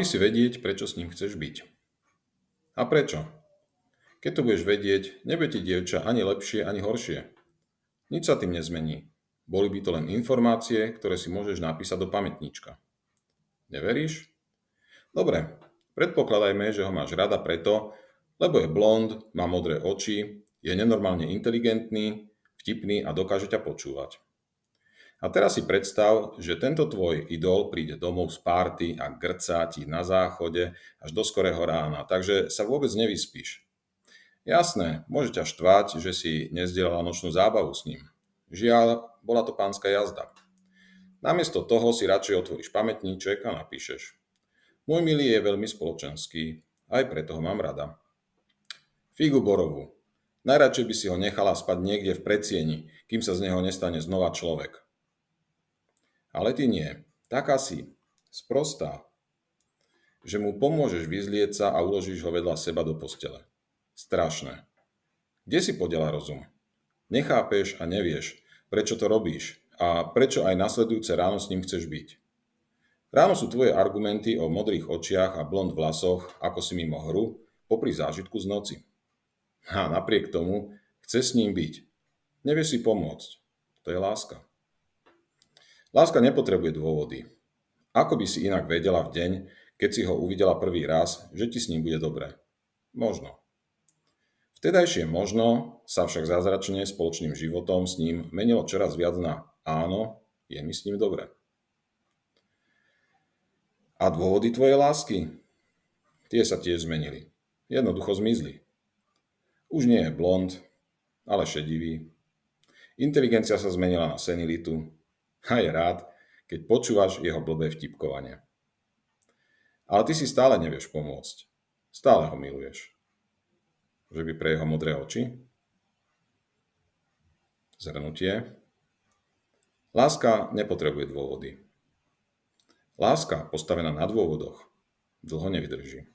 by si vedieť, prečo s ním chceš byť. A prečo? Keď to budeš vedieť, nebude ti dievča ani lepšie, ani horšie. Nič sa tým nezmení. Boli by to len informácie, ktoré si môžeš napísať do pamätníčka. Neveríš? Dobre, predpokladajme, že ho máš rada preto, lebo je blond, má modré oči, je nenormálne inteligentný, vtipný a dokáže ťa počúvať. A teraz si predstav, že tento tvoj idol príde domov z párty a grcá ti na záchode až do skorého rána, takže sa vôbec nevyspíš. Jasné, môže ťa štvať, že si nezdielala nočnú zábavu s ním. Žiaľ, bola to pánska jazda. Namiesto toho si radšej otvoríš pamätníček a napíšeš: Môj milý je veľmi spoločenský, aj preto ho mám rada. Figu borovú. Najradšej by si ho nechala spať niekde v predsieni, kým sa z neho nestane znova človek. Ale ty nie. Taká si. Sprostá. Že mu pomôžeš vyzlieť sa a uložíš ho vedľa seba do postele. Strašné. Kde si podiela rozum? Nechápeš a nevieš, prečo to robíš a prečo aj nasledujúce ráno s ním chceš byť. Ráno sú tvoje argumenty o modrých očiach a blond vlasoch, ako si mimo hru, popri zážitku z noci. A napriek tomu chce s ním byť. Nevieš si pomôcť. To je láska. Láska nepotrebuje dôvody. Ako by si inak vedela v deň, keď si ho uvidela prvý raz, že ti s ním bude dobre? Možno. Vtedajšie možno sa však zázračne spoločným životom s ním menilo čoraz viac na áno, je mi s ním dobre. A dôvody tvojej lásky? Tie sa tiež zmenili. Jednoducho zmizli. Už nie je blond, ale šedivý. Inteligencia sa zmenila na senilitu a je rád, keď počúvaš jeho blbé vtipkovanie. Ale ty si stále nevieš pomôcť. Stále ho miluješ. Že by pre jeho modré oči? Zhrnutie. Láska nepotrebuje dôvody. Láska postavená na dôvodoch dlho nevydrží.